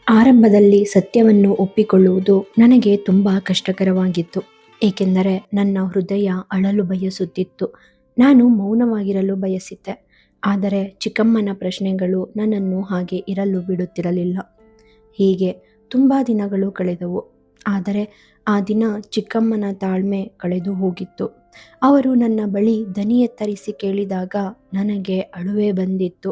ಆರಂಭದಲ್ಲಿ ಸತ್ಯವನ್ನು ಒಪ್ಪಿಕೊಳ್ಳುವುದು ನನಗೆ ತುಂಬ ಕಷ್ಟಕರವಾಗಿತ್ತು. ಏಕೆಂದರೆ ನನ್ನ ಹೃದಯ ಅಳಲು ಬಯಸುತ್ತಿತ್ತು. ನಾನು ಮೌನವಾಗಿರಲು ಬಯಸಿದ್ದೆ. ಆದರೆ ಚಿಕ್ಕಮ್ಮನ ಪ್ರಶ್ನೆಗಳು ನನ್ನನ್ನು ಹಾಗೆ ಇರಲು ಬಿಡುತ್ತಿರಲಿಲ್ಲ. ಹೀಗೆ ತುಂಬ ದಿನಗಳು ಕಳೆದವು. ಆದರೆ ಆ ದಿನ ಚಿಕ್ಕಮ್ಮನ ತಾಳ್ಮೆ ಕಳೆದು ಹೋಗಿತ್ತು. ಅವರು ನನ್ನ ಬಳಿ ದನಿ ಎತ್ತರಿಸಿ ಕೇಳಿದಾಗ ನನಗೆ ಅಳುವೇ ಬಂದಿತ್ತು.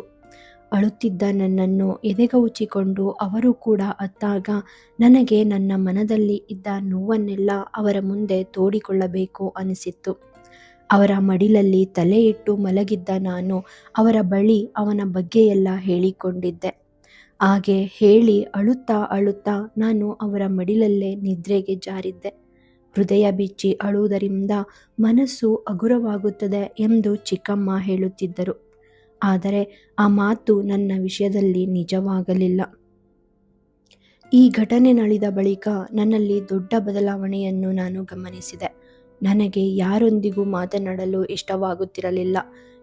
ಅಳುತ್ತಿದ್ದ ನನ್ನನ್ನು ಎದೆಗವುಚಿಕೊಂಡು ಅವರು ಕೂಡ ಅತ್ತಾಗ ನನಗೆ ನನ್ನ ಮನದಲ್ಲಿ ಇದ್ದ ನೋವನ್ನೆಲ್ಲ ಅವರ ಮುಂದೆ ತೋಡಿಕೊಳ್ಳಬೇಕು ಅನಿಸಿತ್ತು. ಅವರ ಮಡಿಲಲ್ಲಿ ತಲೆ ಇಟ್ಟು ಮಲಗಿದ್ದ ನಾನು ಅವರ ಬಳಿ ಅವನ ಬಗ್ಗೆ ಎಲ್ಲ ಹೇಳಿಕೊಂಡಿದ್ದೆ. ಹಾಗೆ ಹೇಳಿ ಅಳುತ್ತಾ ಅಳುತ್ತಾ ನಾನು ಅವರ ಮಡಿಲಲ್ಲೇ ನಿದ್ರೆಗೆ ಜಾರಿದ್ದೆ. ಹೃದಯ ಬಿಚ್ಚಿ ಅಳುವುದರಿಂದ ಮನಸ್ಸು ಹಗುರವಾಗುತ್ತದೆ ಎಂದು ಚಿಕ್ಕಮ್ಮ ಹೇಳುತ್ತಿದ್ದರು. ಆದರೆ ಆ ಮಾತು ನನ್ನ ವಿಷಯದಲ್ಲಿ ನಿಜವಾಗಲಿಲ್ಲ. ಈ ಘಟನೆ ನಡೆದ ಬಳಿಕ ನನ್ನಲ್ಲಿ ದೊಡ್ಡ ಬದಲಾವಣೆಯನ್ನು ನಾನು ಗಮನಿಸಿದೆ. ನನಗೆ ಯಾರೊಂದಿಗೂ ಮಾತನಾಡಲು ಇಷ್ಟವಾಗುತ್ತಿರಲಿಲ್ಲ.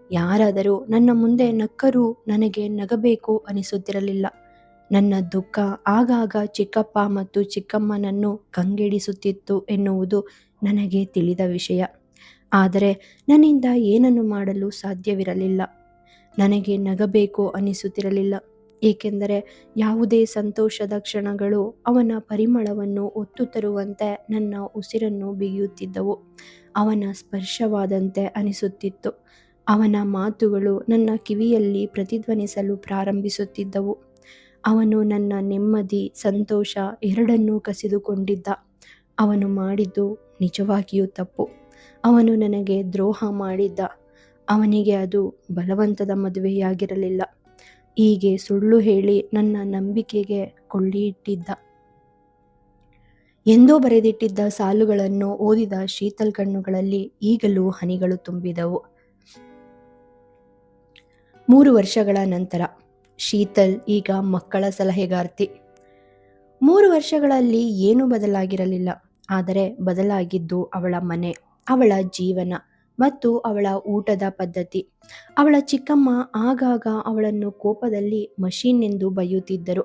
ಯಾರಾದರೂ ನನ್ನ ಮುಂದೆ ನಕ್ಕರೂ ನನಗೆ ನಗಬೇಕು ಅನಿಸುತ್ತಿರಲಿಲ್ಲ. ನನ್ನ ದುಃಖ ಆಗಾಗ ಚಿಕ್ಕಪ್ಪ ಮತ್ತು ಚಿಕ್ಕಮ್ಮನನ್ನು ಕಂಗೆಡಿಸುತ್ತಿತ್ತು ಎನ್ನುವುದು ನನಗೆ ತಿಳಿದ ವಿಷಯ. ಆದರೆ ನನ್ನಿಂದ ಏನನ್ನು ಮಾಡಲು ಸಾಧ್ಯವಿರಲಿಲ್ಲ. ನನಗೆ ನಗಬೇಕು ಅನಿಸುತ್ತಿರಲಿಲ್ಲ. ಏಕೆಂದರೆ ಯಾವುದೇ ಸಂತೋಷದ ಕ್ಷಣಗಳು ಅವನ ಪರಿಮಳವನ್ನು ಹೊತ್ತು ತರುವಂತೆ ನನ್ನ ಉಸಿರನ್ನು ಬಿಗಿಯುತ್ತಿದ್ದವು. ಅವನ ಸ್ಪರ್ಶವಾದಂತೆ ಅನಿಸುತ್ತಿತ್ತು. ಅವನ ಮಾತುಗಳು ನನ್ನ ಕಿವಿಯಲ್ಲಿ ಪ್ರತಿಧ್ವನಿಸಲು ಪ್ರಾರಂಭಿಸುತ್ತಿದ್ದವು. ಅವನು ನನ್ನ ನೆಮ್ಮದಿ, ಸಂತೋಷ ಎರಡನ್ನೂ ಕಸಿದುಕೊಂಡಿದ್ದ. ಅವನು ಮಾಡಿದ್ದು ನಿಜವಾಗಿಯೂ ತಪ್ಪು. ಅವನು ನನಗೆ ದ್ರೋಹ ಮಾಡಿದ್ದ. ಅವನಿಗೆ ಅದು ಬಲವಂತದ ಮದುವೆಯಾಗಿರಲಿಲ್ಲ. ಹೀಗೆ ಸುಳ್ಳು ಹೇಳಿ ನನ್ನ ನಂಬಿಕೆಗೆ ಕೊಳ್ಳಿಯಿಟ್ಟಿದ್ದ. ಎಂದೋ ಬರೆದಿಟ್ಟಿದ್ದ ಸಾಲುಗಳನ್ನು ಓದಿದ ಶೀತಲ್ ಕಣ್ಣುಗಳಲ್ಲಿ ಈಗಲೂ ಹನಿಗಳು ತುಂಬಿದವು. 3 ವರ್ಷಗಳ ನಂತರ ಶೀತಲ್ ಈಗ ಮಕ್ಕಳ ಸಲಹೆಗಾರ್ತಿ. 3 ವರ್ಷಗಳಲ್ಲಿ ಏನೂ ಬದಲಾಗಿರಲಿಲ್ಲ. ಆದರೆ ಬದಲಾಗಿದ್ದು ಅವಳ ಮನೆ, ಅವಳ ಜೀವನ ಮತ್ತು ಅವಳ ಊಟದ ಪದ್ಧತಿ. ಅವಳ ಚಿಕ್ಕಮ್ಮ ಆಗಾಗ ಅವಳನ್ನು ಕೋಪದಲ್ಲಿ ಮಷೀನ್ ಎಂದು ಬೈಯುತ್ತಿದ್ದರು.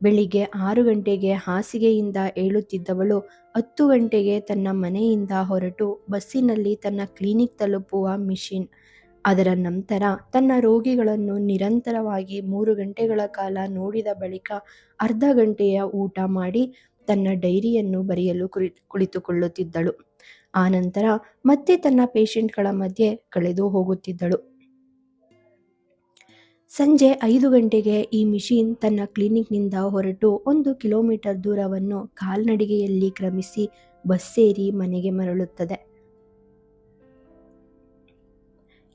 ಬೆಳಿಗ್ಗೆ 6 ಗಂಟೆಗೆ ಹಾಸಿಗೆಯಿಂದ ಏಳುತ್ತಿದ್ದವಳು 10 ಗಂಟೆಗೆ ತನ್ನ ಮನೆಯಿಂದ ಹೊರಟು ಬಸ್ಸಿನಲ್ಲಿ ತನ್ನ ಕ್ಲಿನಿಕ್ ತಲುಪುವ ಮಿಷಿನ್. ಅದರ ನಂತರ ತನ್ನ ರೋಗಿಗಳನ್ನು ನಿರಂತರವಾಗಿ 3 ಗಂಟೆಗಳ ಕಾಲ ನೋಡಿದ ಬಳಿಕ ಅರ್ಧ ಗಂಟೆಯ ಊಟ ಮಾಡಿ ತನ್ನ ಡೈರಿಯನ್ನು ಬರೆಯಲು ಕುಳಿತುಕೊಳ್ಳುತ್ತಿದ್ದಳು. ಆನಂತರ ಮತ್ತೆ ತನ್ನ ಪೇಷಂಟ್ಗಳ ಮಧ್ಯೆ ಕಳೆದು ಹೋಗುತ್ತಿದ್ದಳು. ಸಂಜೆ 5 ಗಂಟೆಗೆ ಈ ಮಿಷಿನ್ ತನ್ನ ಕ್ಲಿನಿಕ್ನಿಂದ ಹೊರಟು 1 ಕಿಲೋಮೀಟರ್ ದೂರವನ್ನು ಕಾಲ್ನಡಿಗೆಯಲ್ಲಿ ಕ್ರಮಿಸಿ ಬಸ್ ಸೇರಿ ಮನೆಗೆ ಮರಳುತ್ತದೆ.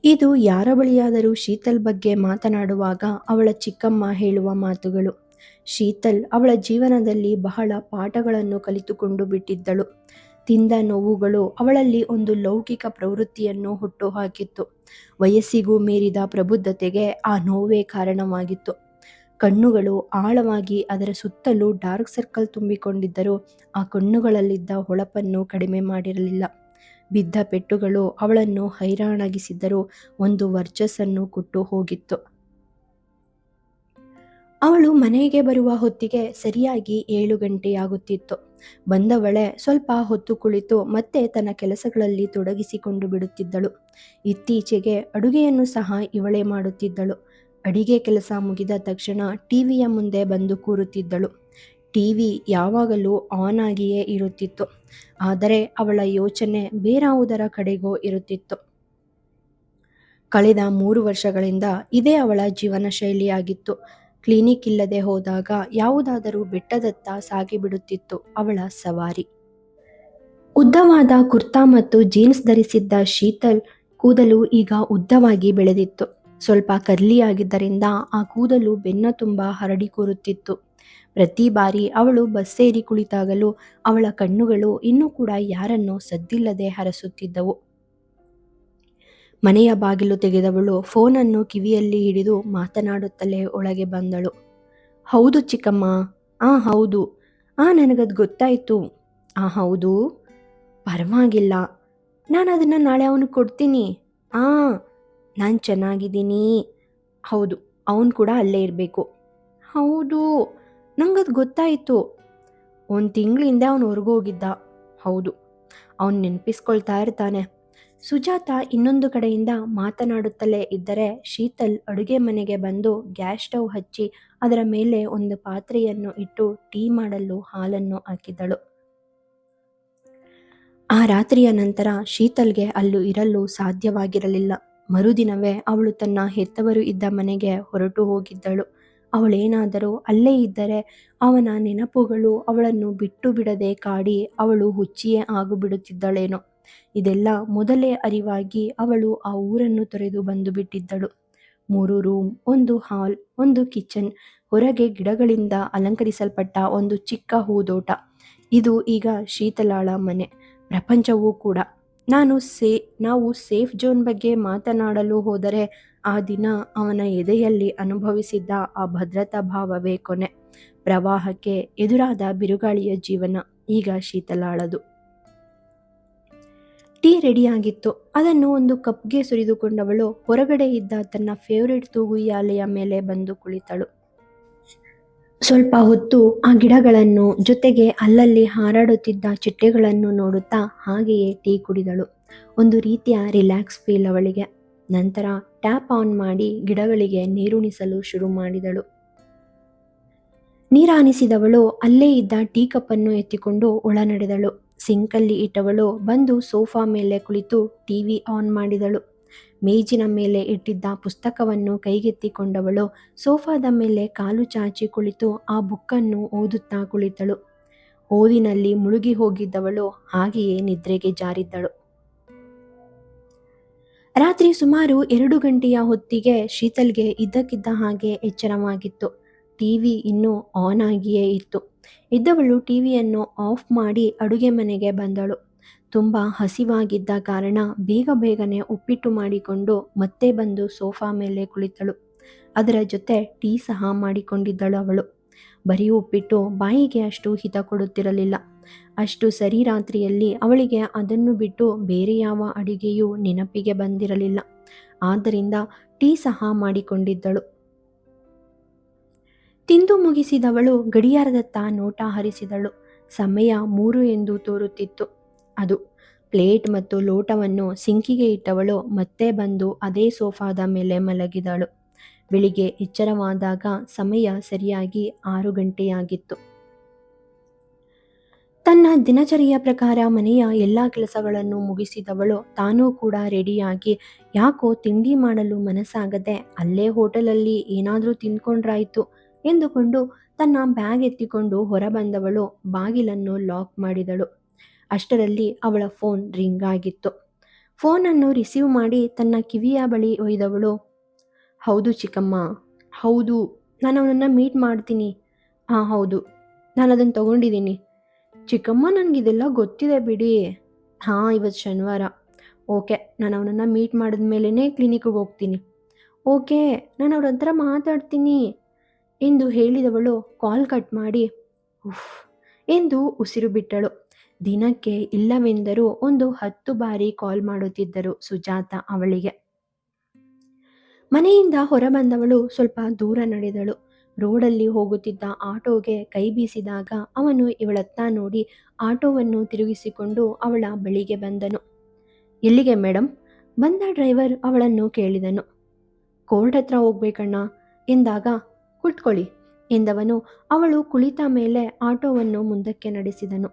ಇದು ಯಾರ ಬಳಿಯಾದರೂ ಶೀತಲ್ ಬಗ್ಗೆ ಮಾತನಾಡುವಾಗ ಅವಳ ಚಿಕ್ಕಮ್ಮ ಹೇಳುವ ಮಾತುಗಳು. ಶೀತಲ್ ಅವಳ ಜೀವನದಲ್ಲಿ ಬಹಳ ಪಾಠಗಳನ್ನು ಕಲಿತುಕೊಂಡು ಬಿಟ್ಟಿದ್ದಳು. ತಿಂದ ನೋವುಗಳು ಅವಳಲ್ಲಿ ಒಂದು ಲೌಕಿಕ ಪ್ರವೃತ್ತಿಯನ್ನು ಹುಟ್ಟುಹಾಕಿತ್ತು. ವಯಸ್ಸಿಗೂ ಮೀರಿದ ಪ್ರಬುದ್ಧತೆಗೆ ಆ ನೋವೇ ಕಾರಣವಾಗಿತ್ತು. ಕಣ್ಣುಗಳು ಆಳವಾಗಿ ಅದರ ಸುತ್ತಲೂ ಡಾರ್ಕ್ ಸರ್ಕಲ್ ತುಂಬಿಕೊಂಡಿದ್ದರೂ ಆ ಕಣ್ಣುಗಳಲ್ಲಿದ್ದ ಹೊಳಪನ್ನು ಕಡಿಮೆ ಮಾಡಿರಲಿಲ್ಲ. ಬಿದ್ದ ಪೆಟ್ಟುಗಳು ಅವಳನ್ನು ಹೈರಾಣಾಗಿಸಿದ್ದರೂ ಒಂದು ವರ್ಚಸ್ಸನ್ನು ಕೊಟ್ಟು ಹೋಗಿತ್ತು. ಅವಳು ಮನೆಗೆ ಬರುವ ಹೊತ್ತಿಗೆ ಸರಿಯಾಗಿ 7 ಗಂಟೆಯಾಗುತ್ತಿತ್ತು. ಬಂದವಳೆ ಸ್ವಲ್ಪ ಹೊತ್ತು ಕುಳಿತು ಮತ್ತೆ ತನ್ನ ಕೆಲಸಗಳಲ್ಲಿ ತೊಡಗಿಸಿಕೊಂಡು ಬಿಡುತ್ತಿದ್ದಳು. ಇತ್ತೀಚೆಗೆ ಅಡುಗೆಯನ್ನು ಸಹ ಇವಳೇ ಮಾಡುತ್ತಿದ್ದಳು. ಅಡಿಗೆ ಕೆಲಸ ಮುಗಿದ ತಕ್ಷಣ ಟಿವಿಯ ಮುಂದೆ ಬಂದು ಕೂರುತ್ತಿದ್ದಳು. ಟಿವಿ ಯಾವಾಗಲೂ ಆನ್ ಆಗಿಯೇ ಇರುತ್ತಿತ್ತು. ಆದರೆ ಅವಳ ಯೋಚನೆ ಬೇರಾವುದರ ಕಡೆಗೋ ಇರುತ್ತಿತ್ತು. ಕಳೆದ 3 ವರ್ಷಗಳಿಂದ ಇದೇ ಅವಳ ಜೀವನ ಶೈಲಿಯಾಗಿತ್ತು. ಕ್ಲಿನಿಕ್ ಇಲ್ಲದೆ ಹೋದಾಗ ಯಾವುದಾದರೂ ಬೆಟ್ಟದತ್ತ ಸಾಗಿಬಿಡುತ್ತಿತ್ತು ಅವಳ ಸವಾರಿ. ಉದ್ದವಾದ ಕುರ್ತಾ ಮತ್ತು ಜೀನ್ಸ್ ಧರಿಸಿದ್ದ ಶೀತಲ್ ಕೂದಲು ಈಗ ಉದ್ದವಾಗಿ ಬೆಳೆದಿತ್ತು. ಸ್ವಲ್ಪ ಕರ್ಲಿಯಾಗಿದ್ದರಿಂದ ಆ ಕೂದಲು ಬೆನ್ನ ತುಂಬ ಹರಡಿ ಕೂರುತ್ತಿತ್ತು. ಪ್ರತಿ ಬಾರಿ ಅವಳು ಬಸ್ ಸೇರಿ ಕುಳಿತಾಗಲೂ ಅವಳ ಕಣ್ಣುಗಳು ಇನ್ನೂ ಕೂಡ ಯಾರನ್ನೋ ಸದ್ದಿಲ್ಲದೆ ಹರಸುತ್ತಿದ್ದವು. ಮನೆಯ ಬಾಗಿಲು ತೆಗೆದವಳು ಫೋನನ್ನು ಕಿವಿಯಲ್ಲಿ ಹಿಡಿದು ಮಾತನಾಡುತ್ತಲೇ ಒಳಗೆ ಬಂದಳು. ಹೌದು ಚಿಕ್ಕಮ್ಮ. ಹೌದು. ನನಗದು ಗೊತ್ತಾಯಿತು. ಹೌದು. ಪರವಾಗಿಲ್ಲ, ನಾನು ಅದನ್ನು ನಾಳೆ ಅವನಿಗೆ ಕೊಡ್ತೀನಿ. ನಾನು ಚೆನ್ನಾಗಿದ್ದೀನಿ. ಹೌದು, ಅವನು ಕೂಡ ಅಲ್ಲೇ ಇರಬೇಕು. ಹೌದು. ನಂಗದು ಗೊತ್ತಾಯಿತು. ಒಂದು ತಿಂಗಳಿಂದ ಅವನು ಹೊರಗೋಗಿದ್ದ. ಹೌದು, ಅವನು ನೆನಪಿಸ್ಕೊಳ್ತಾ ಇರ್ತಾನೆ. ಸುಜಾತ ಇನ್ನೊಂದು ಕಡೆಯಿಂದ ಮಾತನಾಡುತ್ತಲೇ ಇದ್ದರೆ ಶೀತಲ್ ಅಡುಗೆ ಮನೆಗೆ ಬಂದು ಗ್ಯಾಸ್ ಸ್ಟವ್ ಹಚ್ಚಿ ಅದರ ಮೇಲೆ ಒಂದು ಪಾತ್ರೆಯನ್ನು ಇಟ್ಟು ಟೀ ಮಾಡಲು ಹಾಲನ್ನು ಹಾಕಿದಳು. ಆ ರಾತ್ರಿಯ ನಂತರ ಶೀತಲ್ಗೆ ಅಲ್ಲೂ ಇರಲು ಸಾಧ್ಯವಾಗಿರಲಿಲ್ಲ. ಮರುದಿನವೇ ಅವಳು ತನ್ನ ಹೆತ್ತವರು ಇದ್ದ ಮನೆಗೆ ಹೊರಟು ಹೋಗಿದ್ದಳು. ಅವಳೇನಾದರೂ ಅಲ್ಲೇ ಇದ್ದರೆ ಅವನ ನೆನಪುಗಳು ಅವಳನ್ನು ಬಿಟ್ಟು ಬಿಡದೆ ಕಾಡಿ ಅವಳು ಹುಚ್ಚಿಯೇ ಆಗಿಬಿಡುತ್ತಿದ್ದಳೇನೋ. ಇದೆಲ್ಲ ಮೊದಲೇ ಅರಿವಾಗಿ ಅವಳು ಆ ಊರನ್ನು ತೊರೆದು ಬಂದು ಬಿಟ್ಟಿದ್ದಳು. 3 ರೂಮ್, 1 ಹಾಲ್, 1 ಕಿಚನ್, ಹೊರಗೆ ಗಿಡಗಳಿಂದ ಅಲಂಕರಿಸಲ್ಪಟ್ಟ ಒಂದು ಚಿಕ್ಕ ಹೂದೋಟ. ಇದು ಈಗ ಶೀತಲಾಳ ಮನೆ, ಪ್ರಪಂಚವೂ ಕೂಡ. ನಾವು ಸೇಫ್ ಝೋನ್ ಬಗ್ಗೆ ಮಾತನಾಡಲು ಹೋದರೆ ಆ ದಿನ ಅವನ ಎದೆಯಲ್ಲಿ ಅನುಭವಿಸಿದ್ದ ಆ ಭದ್ರತಾ ಭಾವವೇ ಕೊನೆ. ಪ್ರವಾಹಕ್ಕೆ ಎದುರಾದ ಬಿರುಗಾಳಿಯ ಜೀವನ ಈಗ ಶೀತಲಾಳದು. ಟೀ ರೆಡಿಯಾಗಿತ್ತು. ಅದನ್ನು ಒಂದು ಕಪ್ಗೆ ಸುರಿದುಕೊಂಡವಳು ಹೊರಗಡೆ ಇದ್ದ ತನ್ನ ಫೇವರೇಟ್ ತೂಗುಯ್ಯಾಲೆಯ ಮೇಲೆ ಬಂದು ಕುಳಿತಳು. ಸ್ವಲ್ಪ ಹೊತ್ತು ಆ ಗಿಡಗಳನ್ನು, ಜೊತೆಗೆ ಅಲ್ಲಲ್ಲಿ ಹಾರಾಡುತ್ತಿದ್ದ ಚಿಟ್ಟೆಗಳನ್ನು ನೋಡುತ್ತಾ ಹಾಗೆಯೇ ಟೀ ಕುಡಿದಳು. ಒಂದು ರೀತಿಯ ರಿಲ್ಯಾಕ್ಸ್ ಫೀಲ್ ಅವಳಿಗೆ. ನಂತರ ಟ್ಯಾಪ್ ಆನ್ ಮಾಡಿ ಗಿಡಗಳಿಗೆ ನೀರುಣಿಸಲು ಶುರು ಮಾಡಿದಳು. ನೀರಾನಿಸಿದವಳು ಅಲ್ಲೇ ಇದ್ದ ಟೀ ಕಪ್ಪನ್ನು ಎತ್ತಿಕೊಂಡು ಒಳ ನಡೆದಳು. ಸಿಂಕಲ್ಲಿ ಇಟ್ಟವಳು ಬಂದು ಸೋಫಾ ಮೇಲೆ ಕುಳಿತು ಟಿವಿ ಆನ್ ಮಾಡಿದಳು. ಮೇಜಿನ ಮೇಲೆ ಇಟ್ಟಿದ್ದ ಪುಸ್ತಕವನ್ನು ಕೈಗೆತ್ತಿಕೊಂಡವಳು ಸೋಫಾದ ಮೇಲೆ ಕಾಲು ಚಾಚಿ ಕುಳಿತು ಆ ಬುಕ್ಕನ್ನು ಓದುತ್ತಾ ಕುಳಿತಳು. ಓದಿನಲ್ಲಿ ಮುಳುಗಿ ಹೋಗಿದ್ದವಳು ಹಾಗೆಯೇ ನಿದ್ರೆಗೆ ಜಾರಿದ್ದಳು. ರಾತ್ರಿ ಸುಮಾರು 2 ಗಂಟೆಯ ಹೊತ್ತಿಗೆ ಶೀತಲ್ಗೆ ಇದ್ದಕ್ಕಿದ್ದ ಹಾಗೆ ಎಚ್ಚರವಾಗಿತ್ತು. ಟಿವಿ ಇನ್ನೂ ಆನ್ ಆಗಿಯೇ ಇತ್ತು. ಇದ್ದವಳು ಟಿವಿಯನ್ನು ಆಫ್ ಮಾಡಿ ಅಡುಗೆ ಮನೆಗೆ ಬಂದಳು. ತುಂಬ ಹಸಿವಾಗಿದ್ದ ಕಾರಣ ಬೇಗನೆ ಉಪ್ಪಿಟ್ಟು ಮಾಡಿಕೊಂಡು ಮತ್ತೆ ಬಂದು ಸೋಫಾ ಮೇಲೆ ಕುಳಿತಳು. ಅದರ ಜೊತೆ ಟೀ ಸಹ ಮಾಡಿಕೊಂಡಿದ್ದಳು ಅವಳು. ಬರೀ ಉಪ್ಪಿಟ್ಟು ಬಾಯಿಗೆ ಅಷ್ಟು ಹಿತ ಕೊಡುತ್ತಿರಲಿಲ್ಲ. ಅಷ್ಟು ಸರಿ ರಾತ್ರಿಯಲ್ಲಿ ಅವಳಿಗೆ ಅದನ್ನು ಬಿಟ್ಟು ಬೇರೆ ಯಾವ ಅಡಿಗೆಯೂ ನೆನಪಿಗೆ ಬಂದಿರಲಿಲ್ಲ. ಆದ್ದರಿಂದ ಟೀ ಸಹ ಮಾಡಿಕೊಂಡಿದ್ದಳು. ತಿಂದು ಮುಗಿಸಿದವಳು ಗಡಿಯಾರದತ್ತ ನೋಟ ಹರಿಸಿದಳು. ಸಮಯ 3 ಎಂದು ತೋರುತ್ತಿತ್ತು. ಅದು ಪ್ಲೇಟ್ ಮತ್ತು ಲೋಟವನ್ನು ಸಿಂಕಿಗೆ ಇಟ್ಟವಳು ಮತ್ತೆ ಬಂದು ಅದೇ ಸೋಫಾದ ಮೇಲೆ ಮಲಗಿದಳು. ಬೆಳಿಗ್ಗೆ ಎಚ್ಚರವಾದಾಗ ಸಮಯ ಸರಿಯಾಗಿ 6 ಗಂಟೆಯಾಗಿತ್ತು. ತನ್ನ ದಿನಚರಿಯ ಪ್ರಕಾರ ಮನೆಯ ಎಲ್ಲ ಕೆಲಸಗಳನ್ನು ಮುಗಿಸಿದವಳು ತಾನೂ ಕೂಡ ರೆಡಿಯಾಗಿ ಯಾಕೋ ತಿಂಡಿ ಮಾಡಲು ಮನಸ್ಸಾಗದೆ ಅಲ್ಲೇ ಹೋಟೆಲಲ್ಲಿ ಏನಾದರೂ ತಿಂದ್ಕೊಂಡ್ರಾಯ್ತು ಎಂದುಕೊಂಡು ತನ್ನ ಬ್ಯಾಗ್ ಎತ್ತಿಕೊಂಡು ಹೊರಬಂದವಳು ಬಾಗಿಲನ್ನು ಲಾಕ್ ಮಾಡಿದಳು. ಅಷ್ಟರಲ್ಲಿ ಅವಳ ಫೋನ್ ರಿಂಗ್ ಆಗಿತ್ತು. ಫೋನನ್ನು ರಿಸೀವ್ ಮಾಡಿ ತನ್ನ ಕಿವಿಯ ಬಳಿ ಒಯ್ದವಳು, ಹೌದು ಚಿಕ್ಕಮ್ಮ, ಹೌದು, ನಾನು ಅವನನ್ನು ಮೀಟ್ ಮಾಡ್ತೀನಿ. ಹೌದು, ನಾನು ಅದನ್ನು ತಗೊಂಡಿದ್ದೀನಿ. ಚಿಕ್ಕಮ್ಮ, ನನಗಿದೆಲ್ಲ ಗೊತ್ತಿದೆ ಬಿಡಿ. ಇವತ್ತು ಶನಿವಾರ. ಓಕೆ, ನಾನು ಅವನನ್ನು ಮೀಟ್ ಮಾಡಿದ ಮೇಲೇ ಕ್ಲಿನಿಕ್ಗೆ ಹೋಗ್ತೀನಿ. ಓಕೆ, ನಾನು ಅವ್ರ ಹತ್ರ ಮಾತಾಡ್ತೀನಿ ಎಂದು ಹೇಳಿದವಳು ಕಾಲ್ ಕಟ್ ಮಾಡಿ ಉಫ್ ಎಂದು ಉಸಿರು ಬಿಟ್ಟಳು. ದಿನಕ್ಕೆ ಇಲ್ಲವೆಂದರೂ ಒಂದು 10 ಬಾರಿ ಕಾಲ್ ಮಾಡುತ್ತಿದ್ದರು ಸುಜಾತ ಅವಳಿಗೆ. ಮನೆಯಿಂದ ಹೊರಬಂದವಳು ಸ್ವಲ್ಪ ದೂರ ನಡೆದಳು. ರೋಡಲ್ಲಿ ಹೋಗುತ್ತಿದ್ದ ಆಟೋಗೆ ಕೈ ಬೀಸಿದಾಗ ಅವನು ಇವಳತ್ತ ನೋಡಿ ಆಟೋವನ್ನು ತಿರುಗಿಸಿಕೊಂಡು ಅವಳ ಬಳಿಗೆ ಬಂದನು. ಎಲ್ಲಿಗೆ ಮೇಡಮ್? ಬಂದ ಡ್ರೈವರ್ ಅವಳನ್ನು ಕೇಳಿದನು. ಕೋರ್ಟ್ ಹತ್ರ ಹೋಗ್ಬೇಕಣ್ಣ ಎಂದಾಗ, ಕುಳಿತುಕೊಳ್ಳಿ ಎಂದವನು ಅವಳು ಕುಳಿತ ಮೇಲೆ ಆಟೋವನ್ನು ಮುಂದಕ್ಕೆ ನಡೆಸಿದನು.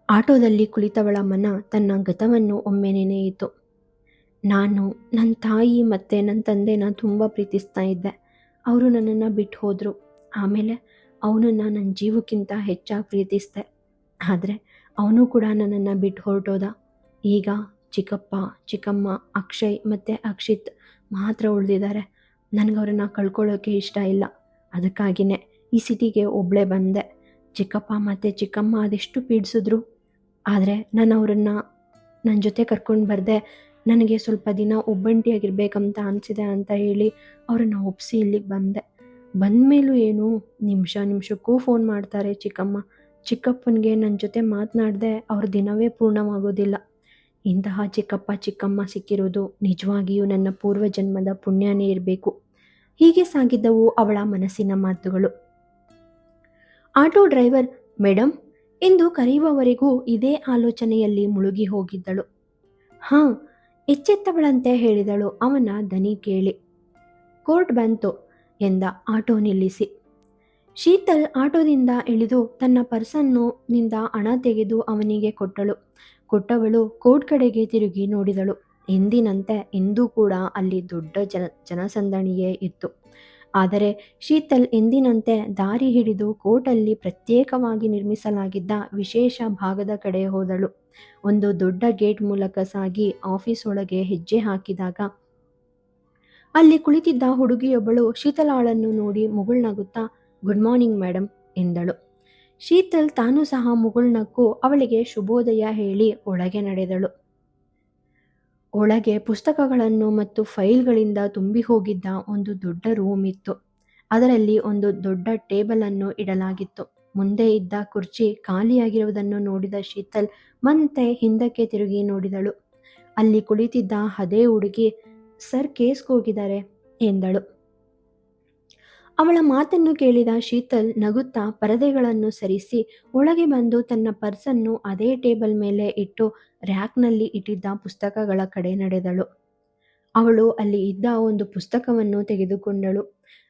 ಆಟೋದಲ್ಲಿ ಕುಳಿತವಳ ಮನ ತನ್ನ ಗತವನ್ನು ಒಮ್ಮೆ ನೆನೆಯಿತು. ನಾನು ನನ್ನ ತಾಯಿ ಮತ್ತು ನನ್ನ ತಂದೆನ ತುಂಬ ಪ್ರೀತಿಸ್ತಾ ಇದ್ದೆ. ಅವರು ನನ್ನನ್ನು ಬಿಟ್ಟು ಹೋದರು. ಆಮೇಲೆ ಅವನನ್ನು ನನ್ನ ಜೀವಕ್ಕಿಂತ ಹೆಚ್ಚಾಗಿ ಪ್ರೀತಿಸಿದೆ. ಆದರೆ ಅವನು ಕೂಡ ನನ್ನನ್ನು ಬಿಟ್ಟು ಹೊರಟೋದ. ಈಗ ಚಿಕ್ಕಪ್ಪ, ಚಿಕ್ಕಮ್ಮ, ಅಕ್ಷಯ್ ಮತ್ತು ಅಕ್ಷಿತ್ ಮಾತ್ರ ಉಳಿದಿದ್ದಾರೆ. ನನಗವ್ರನ್ನ ಕಳ್ಕೊಳ್ಳೋಕ್ಕೆ ಇಷ್ಟ ಇಲ್ಲ. ಅದಕ್ಕಾಗಿಯೇ ಈ ಸಿಟಿಗೆ ಒಬ್ಬಳೇ ಬಂದೆ. ಚಿಕ್ಕಪ್ಪ ಮತ್ತು ಚಿಕ್ಕಮ್ಮ ಅದೆಷ್ಟು ಪೀಡಿಸಿದ್ರು. ಆದರೆ ನಾನು ಅವರನ್ನು ನನ್ನ ಜೊತೆ ಕರ್ಕೊಂಡು ಬರದೆ ನನಗೆ ಸ್ವಲ್ಪ ದಿನ ಒಬ್ಬಂಟಿಯಾಗಿರ್ಬೇಕಂತ ಅನಿಸಿದೆ ಅಂತ ಹೇಳಿ ಅವರನ್ನು ಒಪ್ಪಿಸಿ ಇಲ್ಲಿಗೆ ಬಂದೆ. ಬಂದಮೇಲೂ ಏನು, ನಿಮಿಷಕ್ಕೂ ಫೋನ್ ಮಾಡ್ತಾರೆ ಚಿಕ್ಕಮ್ಮ. ಚಿಕ್ಕಪ್ಪನಿಗೆ ನನ್ನ ಜೊತೆ ಮಾತನಾಡದೆ ಅವ್ರ ದಿನವೇ ಪೂರ್ಣವಾಗೋದಿಲ್ಲ. ಇಂತಹ ಚಿಕ್ಕಪ್ಪ ಚಿಕ್ಕಮ್ಮ ಸಿಕ್ಕಿರೋದು ನಿಜವಾಗಿಯೂ ನನ್ನ ಪೂರ್ವಜನ್ಮದ ಪುಣ್ಯನೇ ಇರಬೇಕು. ಹೀಗೆ ಸಾಗಿದ್ದವು ಅವಳ ಮನಸ್ಸಿನ ಮಾತುಗಳು. ಆಟೋ ಡ್ರೈವರ್ ಮೇಡಮ್ ಎಂದು ಕರೆಯುವವರೆಗೂ ಇದೇ ಆಲೋಚನೆಯಲ್ಲಿ ಮುಳುಗಿ ಹೋಗಿದ್ದಳು. ಹಾ, ಎಚ್ಚೆತ್ತವಳಂತೆ ಹೇಳಿದಳು ಅವನ ದನಿ ಕೇಳಿ. ಕೋರ್ಟ್ ಬಂತು ಎಂದ ಆಟೋ ನಿಲ್ಲಿಸಿ. ಶೀತಲ್ ಆಟೋದಿಂದ ಇಳಿದು ತನ್ನ ಪರ್ಸನ್ನು ನಿಂದ ಹಣ ತೆಗೆದು ಅವನಿಗೆ ಕೊಟ್ಟವಳು ಕೋರ್ಟ್ ಕಡೆಗೆ ತಿರುಗಿ ನೋಡಿದಳು. ಎಂದಿನಂತೆ ಇಂದೂ ಕೂಡ ಅಲ್ಲಿ ದೊಡ್ಡ ಜನಸಂದಣಿಯೇ ಇತ್ತು. ಆದರೆ ಶೀತಲ್ ಎಂದಿನಂತೆ ದಾರಿ ಹಿಡಿದು ಕೋರ್ಟಲ್ಲಿ ಪ್ರತ್ಯೇಕವಾಗಿ ನಿರ್ಮಿಸಲಾಗಿದ್ದ ವಿಶೇಷ ಭಾಗದ ಕಡೆ ಹೋದಳು. ಒಂದು ದೊಡ್ಡ ಗೇಟ್ ಮೂಲಕ ಸಾಗಿ ಆಫೀಸ್ ಒಳಗೆ ಹೆಜ್ಜೆ ಹಾಕಿದಾಗ ಅಲ್ಲಿ ಕುಳಿತಿದ್ದ ಹುಡುಗಿಯೊಬ್ಬಳು ಶೀತಲಾಳನ್ನು ನೋಡಿ ಮುಗುಳ್ನಗುತ್ತಾ ಗುಡ್ ಮಾರ್ನಿಂಗ್ ಮೇಡಮ್ ಎಂದಳು. ಶೀತಲ್ ತಾನು ಸಹ ಮುಗುಳ್ನಕ್ಕು ಅವಳಿಗೆ ಶುಭೋದಯ ಹೇಳಿ ಒಳಗೆ ನಡೆದಳು. ಒಳಗೆ ಪುಸ್ತಕಗಳನ್ನು ಮತ್ತು ಫೈಲ್ಗಳಿಂದ ತುಂಬಿ ಹೋಗಿದ್ದ ಒಂದು ದೊಡ್ಡ ರೂಮ್ ಇತ್ತು. ಅದರಲ್ಲಿ ಒಂದು ದೊಡ್ಡ ಟೇಬಲ್ ಅನ್ನು ಇಡಲಾಗಿತ್ತು. ಮುಂದೆ ಇದ್ದ ಕುರ್ಚಿ ಖಾಲಿಯಾಗಿರುವುದನ್ನು ನೋಡಿದ ಶೀತಲ್ ಮತ್ತೆ ಹಿಂದಕ್ಕೆ ತಿರುಗಿ ನೋಡಿದಳು. ಅಲ್ಲಿ ಕುಳಿತಿದ್ದ ಅದೇ ಹುಡುಗಿ ಸರ್ ಕೇಸ್ಗೋಗಿದ್ದಾರೆ ಎಂದಳು. ಅವಳ ಮಾತನ್ನು ಕೇಳಿದ ಶೀತಲ್ ನಗುತ್ತಾ ಪರದೆಗಳನ್ನು ಸರಿಸಿ ಒಳಗೆ ಬಂದು ತನ್ನ ಪರ್ಸನ್ನು ಅದೇ ಟೇಬಲ್ ಮೇಲೆ ಇಟ್ಟು ರ್ಯಾಕ್ನಲ್ಲಿ ಇಟ್ಟಿದ್ದ ಪುಸ್ತಕಗಳ ಕಡೆ ನಡೆದಳು. ಅವಳು ಅಲ್ಲಿ ಇದ್ದ ಒಂದು ಪುಸ್ತಕವನ್ನು ತೆಗೆದುಕೊಂಡಳು.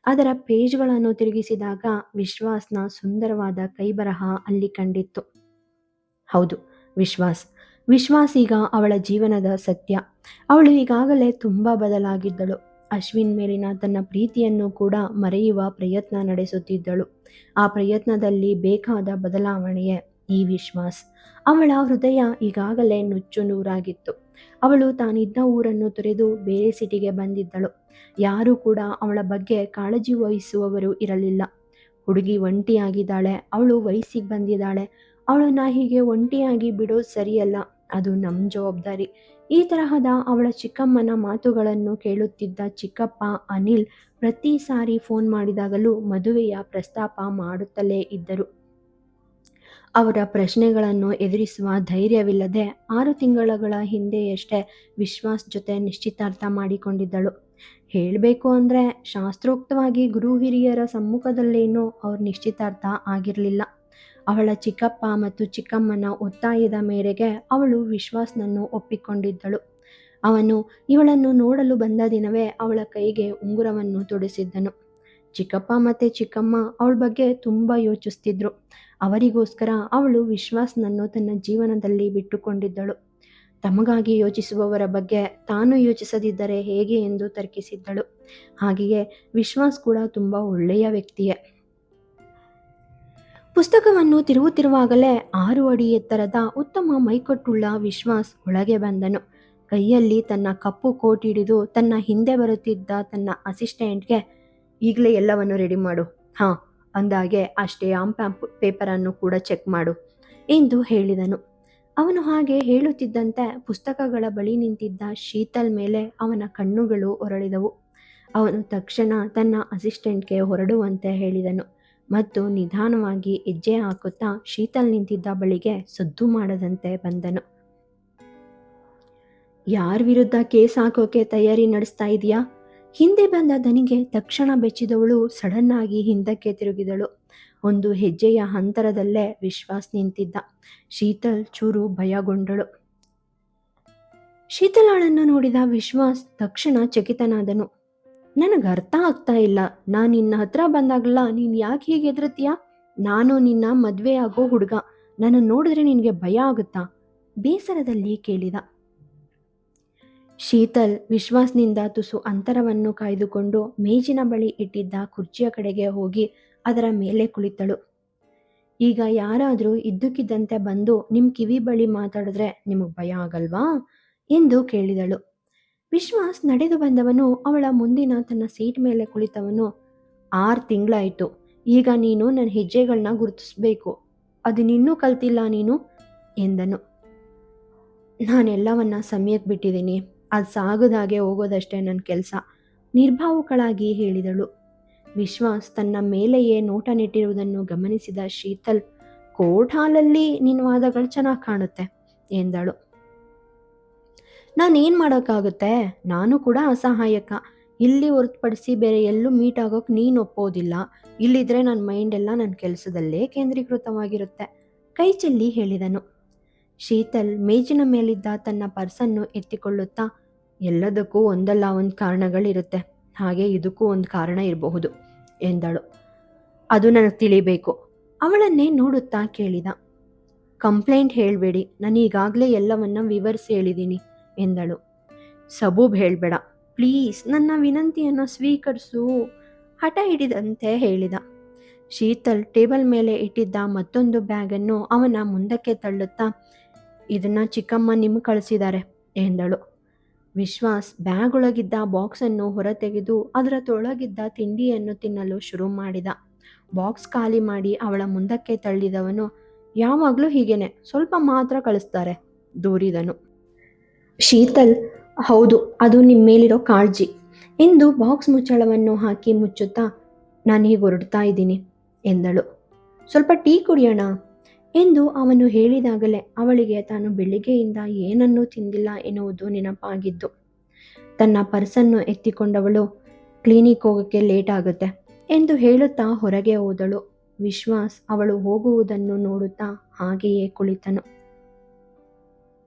ಅದರ ಪೇಜ್ಗಳನ್ನು ತಿರುಗಿಸಿದಾಗ ವಿಶ್ವಾಸ್ನ ಸುಂದರವಾದ ಕೈಬರಹ ಅಲ್ಲಿ ಕಂಡಿತ್ತು. ಹೌದು, ವಿಶ್ವಾಸ್ ಈಗ ಅವಳ ಜೀವನದ ಸತ್ಯ. ಅವಳು ಈಗಾಗಲೇ ತುಂಬ ಬದಲಾಗಿದ್ದಳು. ಅಶ್ವಿನ್ ಮೇಲಿನ ತನ್ನ ಪ್ರೀತಿಯನ್ನು ಕೂಡ ಮರೆಯುವ ಪ್ರಯತ್ನ ನಡೆಸುತ್ತಿದ್ದಳು. ಆ ಪ್ರಯತ್ನದಲ್ಲಿ ಬೇಕಾದ ಬದಲಾವಣೆಯೇ ಈ ವಿಶ್ವಾಸ್. ಅವಳ ಹೃದಯ ಈಗಾಗಲೇ ನುಚ್ಚು ನೂರಾಗಿತ್ತು. ಅವಳು ತಾನಿದ್ದ ಊರನ್ನು ತೊರೆದು ಬೇರೆ ಸಿಟಿಗೆ ಬಂದಿದ್ದಳು. ಯಾರೂ ಕೂಡ ಅವಳ ಬಗ್ಗೆ ಕಾಳಜಿ ವಹಿಸುವವರು ಇರಲಿಲ್ಲ. ಹುಡುಗಿ ಒಂಟಿಯಾಗಿದ್ದಾಳೆ, ಅವಳು ವಯಸ್ಸಿಗೆ ಬಂದಿದ್ದಾಳೆ, ಅವಳನ್ನು ಹೀಗೆ ಒಂಟಿಯಾಗಿ ಬಿಡೋದು ಸರಿಯಲ್ಲ, ಅದು ನಮ್ಮ ಜವಾಬ್ದಾರಿ. ಈ ತರಹದ ಅವಳ ಚಿಕ್ಕಮ್ಮನ ಮಾತುಗಳನ್ನು ಕೇಳುತ್ತಿದ್ದ ಚಿಕ್ಕಪ್ಪ ಅನಿಲ್ ಪ್ರತಿ ಸಾರಿ ಫೋನ್ ಮಾಡಿದಾಗಲೂ ಮದುವೆಯ ಪ್ರಸ್ತಾಪ ಮಾಡುತ್ತಲೇ ಇದ್ದರು. ಅವರ ಪ್ರಶ್ನೆಗಳನ್ನು ಎದುರಿಸುವ ಧೈರ್ಯವಿಲ್ಲದೆ 6 ತಿಂಗಳ ಹಿಂದೆಯಷ್ಟೇ ವಿಶ್ವಾಸ್ ಜೊತೆ ನಿಶ್ಚಿತಾರ್ಥ ಮಾಡಿಕೊಂಡಿದ್ದಳು. ಹೇಳಬೇಕು ಅಂದರೆ ಶಾಸ್ತ್ರೋಕ್ತವಾಗಿ ಗುರು ಹಿರಿಯರ ಸಮ್ಮುಖದಲ್ಲೇನೂ ಅವ್ರ ನಿಶ್ಚಿತಾರ್ಥ ಆಗಿರಲಿಲ್ಲ. ಅವಳ ಚಿಕ್ಕಪ್ಪ ಮತ್ತು ಚಿಕ್ಕಮ್ಮನ ಒತ್ತಾಯದ ಮೇರೆಗೆ ಅವಳು ವಿಶ್ವಾಸ್ನನ್ನು ಒಪ್ಪಿಕೊಂಡಿದ್ದಳು. ಅವನು ಇವಳನ್ನು ನೋಡಲು ಬಂದ ದಿನವೇ ಅವಳ ಕೈಗೆ ಉಂಗುರವನ್ನು ತೊಡಿಸಿದ್ದನು. ಚಿಕ್ಕಪ್ಪ ಮತ್ತು ಚಿಕ್ಕಮ್ಮ ಅವಳ ಬಗ್ಗೆ ತುಂಬ ಯೋಚಿಸ್ತಿದ್ರು. ಅವರಿಗೋಸ್ಕರ ಅವಳು ವಿಶ್ವಾಸ್ನನ್ನು ತನ್ನ ಜೀವನದಲ್ಲಿ ಬಿಟ್ಟುಕೊಂಡಿದ್ದಳು. ತಮಗಾಗಿ ಯೋಚಿಸುವವರ ಬಗ್ಗೆ ತಾನು ಯೋಚಿಸದಿದ್ದರೆ ಹೇಗೆ ಎಂದು ತರ್ಕಿಸಿದ್ದಳು. ಹಾಗೆಯೇ ವಿಶ್ವಾಸ್ ಕೂಡ ತುಂಬ ಒಳ್ಳೆಯ ವ್ಯಕ್ತಿಯೇ. ಪುಸ್ತಕವನ್ನು ತಿರುವುತ್ತಿರುವಾಗಲೇ 6 ಅಡಿ ಎತ್ತರದ ಉತ್ತಮ ಮೈಕಟ್ಟುಳ್ಳ ವಿಶ್ವಾಸ್ ಒಳಗೆ ಬಂದನು. ಕೈಯಲ್ಲಿ ತನ್ನ ಕಪ್ಪು ಕೋಟ್ ಹಿಡಿದು ತನ್ನ ಹಿಂದೆ ಬರುತ್ತಿದ್ದ ತನ್ನ ಅಸಿಸ್ಟೆಂಟ್ಗೆ ಈಗಲೇ ಎಲ್ಲವನ್ನು ರೆಡಿ ಮಾಡು, ಹಾಂ ಅಂದಾಗೆ ಆ ಸ್ಟ್ಯಾಂಪ್ ಪೇಪರನ್ನು ಕೂಡ ಚೆಕ್ ಮಾಡು ಎಂದು ಹೇಳಿದನು. ಅವನು ಹಾಗೆ ಹೇಳುತ್ತಿದ್ದಂತೆ ಪುಸ್ತಕಗಳ ಬಳಿ ನಿಂತಿದ್ದ ಶೀತಲ್ ಮೇಲೆ ಅವನ ಕಣ್ಣುಗಳು ಹೊರಳಿದವು. ಅವನು ತಕ್ಷಣ ತನ್ನ ಅಸಿಸ್ಟೆಂಟ್ಗೆ ಹೊರಡುವಂತೆ ಹೇಳಿದನು ಮತ್ತು ನಿಧಾನವಾಗಿ ಹೆಜ್ಜೆ ಹಾಕುತ್ತಾ ಶೀತಲ್ ನಿಂತಿದ್ದ ಬಳಿಗೆ ಸದ್ದು ಮಾಡದಂತೆ ಬಂದನು. ಯಾರ ವಿರುದ್ಧ ಕೇಸ್ ಹಾಕೋಕೆ ತಯಾರಿ ನಡೆಸ್ತಾ ಇದೆಯಾ? ಹಿಂದೆ ಬಂದ ದನಿಗೆ ತಕ್ಷಣ ಬೆಚ್ಚಿದವಳು ಸಡನ್ ಆಗಿ ಹಿಂದಕ್ಕೆ ತಿರುಗಿದಳು. ಒಂದು ಹೆಜ್ಜೆಯ ಅಂತರದಲ್ಲೇ ವಿಶ್ವಾಸ್ ನಿಂತಿದ್ದ. ಶೀತಲ್ ಚೂರು ಭಯಗೊಂಡಳು. ಶೀತಲಾಳನ್ನು ನೋಡಿದ ವಿಶ್ವಾಸ್ ತಕ್ಷಣ ಚಕಿತನಾದನು. ನನಗೆ ಅರ್ಥ ಆಗ್ತಾ ಇಲ್ಲ, ನಾನು ನಿನ್ನ ಹತ್ರ ಬಂದಾಗಲ್ಲ ನೀನು ಯಾಕೆ ಹೀಗೆ ಹೆದರ್ತೀಯಾ? ನಾನು ನಿನ್ನ ಮದುವೆ ಆಗೋ ಹುಡುಗ, ನನ್ನ ನೋಡಿದ್ರೆ ನಿನಗೆ ಭಯ ಆಗುತ್ತಾ? ಬೇಸರದಲ್ಲಿ ಕೇಳಿದ. ಶೀತಲ್ ವಿಶ್ವಾಸ್ನಿಂದ ತುಸು ಅಂತರವನ್ನು ಕಾಯ್ದುಕೊಂಡು ಮೇಜಿನ ಬಳಿ ಇಟ್ಟಿದ್ದ ಕುರ್ಚಿಯ ಕಡೆಗೆ ಹೋಗಿ ಅದರ ಮೇಲೆ ಕುಳಿತಳು. ಈಗ ಯಾರಾದರೂ ಇದ್ದಕ್ಕಿದ್ದಂತೆ ಬಂದು ನಿಮ್ಮ ಕಿವಿ ಬಳಿ ಮಾತಾಡಿದ್ರೆ ನಿಮಗೆ ಭಯ ಆಗಲ್ವಾ ಎಂದು ಕೇಳಿದಳು. ವಿಶ್ವಾಸ್ ನಡೆದು ಬಂದವನು ಅವಳ ಮುಂದಿನ ತನ್ನ ಸೀಟ್ ಮೇಲೆ ಕುಳಿತವನು. 6 ತಿಂಗಳಾಯಿತು, ಈಗ ನೀನು ನನ್ನ ಹೆಜ್ಜೆಗಳನ್ನ ಗುರುತಿಸ್ಬೇಕು, ಅದು ನಿನ್ನೂ ಕಲ್ತಿಲ್ಲ ನೀನು ಎಂದನು. ನಾನೆಲ್ಲವನ್ನ ಸಮಯಕ್ಕೆ ಬಿಟ್ಟಿದ್ದೀನಿ, ಅದು ಸಾಗದಾಗೆ ಹೋಗೋದಷ್ಟೇ ನನ್ನ ಕೆಲಸ, ನಿರ್ಭಾವುಕಳಾಗಿ ಹೇಳಿದಳು. ವಿಶ್ವಾಸ್ ತನ್ನ ಮೇಲೆಯೇ ನೋಟ ನೆಟ್ಟಿರುವುದನ್ನು ಗಮನಿಸಿದ ಶೀತಲ್, ಕೋರ್ಟ್ ಹಾಲಲ್ಲಿ ನಿನ್ನ ವಾದಗಳು ಚೆನ್ನಾಗಿ ಕಾಣುತ್ತೆ ಎಂದಳು. ನಾನೇನು ಮಾಡೋಕ್ಕಾಗುತ್ತೆ, ನಾನು ಕೂಡ ಅಸಹಾಯಕ. ಇಲ್ಲಿ ಹೊರತುಪಡಿಸಿ ಬೇರೆ ಎಲ್ಲೂ ಮೀಟ್ ಆಗೋಕೆ ನೀನು ಒಪ್ಪೋದಿಲ್ಲ. ಇಲ್ಲಿದ್ರೆ ನನ್ನ ಮೈಂಡ್ ಎಲ್ಲ ನನ್ನ ಕೆಲಸದಲ್ಲೇ ಕೇಂದ್ರೀಕೃತವಾಗಿರುತ್ತೆ, ಕೈ ಚೆಲ್ಲಿ ಹೇಳಿದನು. ಶೀತಲ್ ಮೇಜಿನ ಮೇಲಿದ್ದ ತನ್ನ ಪರ್ಸನ್ನು ಎತ್ತಿಕೊಳ್ಳುತ್ತಾ, ಎಲ್ಲದಕ್ಕೂ ಒಂದಲ್ಲ ಒಂದು ಕಾರಣಗಳಿರುತ್ತೆ, ಹಾಗೆ ಇದಕ್ಕೂ ಒಂದು ಕಾರಣ ಇರಬಹುದು ಎಂದಳು. ಅದು ನನಗೆ ತಿಳಿಬೇಕು, ಅವಳನ್ನೇ ನೋಡುತ್ತಾ ಕೇಳಿದ. ಕಂಪ್ಲೇಂಟ್ ಹೇಳಬೇಡಿ, ನಾನು ಈಗಾಗಲೇ ಎಲ್ಲವನ್ನ ವಿವರಿಸಿ ಹೇಳಿದ್ದೀನಿ ಎಂದಳು. ಸಬೂಬ್ ಹೇಳಬೇಡ ಪ್ಲೀಸ್, ನನ್ನ ವಿನಂತಿಯನ್ನು ಸ್ವೀಕರಿಸು, ಹಠ ಹಿಡಿದಂತೆ ಹೇಳಿದ. ಶೀತಲ್ ಟೇಬಲ್ ಮೇಲೆ ಇಟ್ಟಿದ್ದ ಮತ್ತೊಂದು ಬ್ಯಾಗನ್ನು ಅವನ ಮುಂದಕ್ಕೆ ತಳ್ಳುತ್ತಾ, ಇದನ್ನ ಚಿಕ್ಕಮ್ಮ ನಿಮ್ಗೆ ಕಳಿಸಿದ್ದಾರೆ ಎಂದಳು. ವಿಶ್ವಾಸ್ ಬ್ಯಾಗ್ ಒಳಗಿದ್ದ ಬಾಕ್ಸನ್ನು ಹೊರತೆಗೆದು ಅದರ ತೊಳಗಿದ್ದ ತಿಂಡಿಯನ್ನು ತಿನ್ನಲು ಶುರು ಮಾಡಿದ. ಬಾಕ್ಸ್ ಖಾಲಿ ಮಾಡಿ ಅವಳ ಮುಂದಕ್ಕೆ ತಳ್ಳಿದವನು, ಯಾವಾಗಲೂ ಹೀಗೇನೆ, ಸ್ವಲ್ಪ ಮಾತ್ರ ಕಳಿಸ್ತಾರೆ ದೂರಿದನು. ಶೀತಲ್, ಹೌದು, ಅದು ನಿಮ್ಮ ಮೇಲಿರೋ ಕಾಳಜಿ ಎಂದು ಬಾಕ್ಸ್ ಮುಚ್ಚಳವನ್ನು ಹಾಕಿ ಮುಚ್ಚುತ್ತಾ, ನಾನು ಹೀಗೆ ಹೊರಡ್ತಾ ಇದ್ದೀನಿ ಎಂದಳು. ಸ್ವಲ್ಪ ಟೀ ಕುಡಿಯೋಣ ಎಂದು ಅವನು ಹೇಳಿದಾಗಲೇ ಅವಳಿಗೆ ತಾನು ಬೆಳಿಗ್ಗೆಯಿಂದ ಏನನ್ನೂ ತಿಂದಿಲ್ಲ ಎನ್ನುವುದು ನೆನಪಾಗಿದ್ದು. ತನ್ನ ಪರ್ಸನ್ನು ಎತ್ತಿಕೊಂಡವಳು, ಕ್ಲಿನಿಕ್ ಹೋಗೋಕ್ಕೆ ಲೇಟ್ ಆಗುತ್ತೆ ಎಂದು ಹೇಳುತ್ತಾ ಹೊರಗೆ ಹೋದಳು. ವಿಶ್ವಾಸ್ ಅವಳು ಹೋಗುವುದನ್ನು ನೋಡುತ್ತಾ ಹಾಗೆಯೇ ಕುಳಿತನು.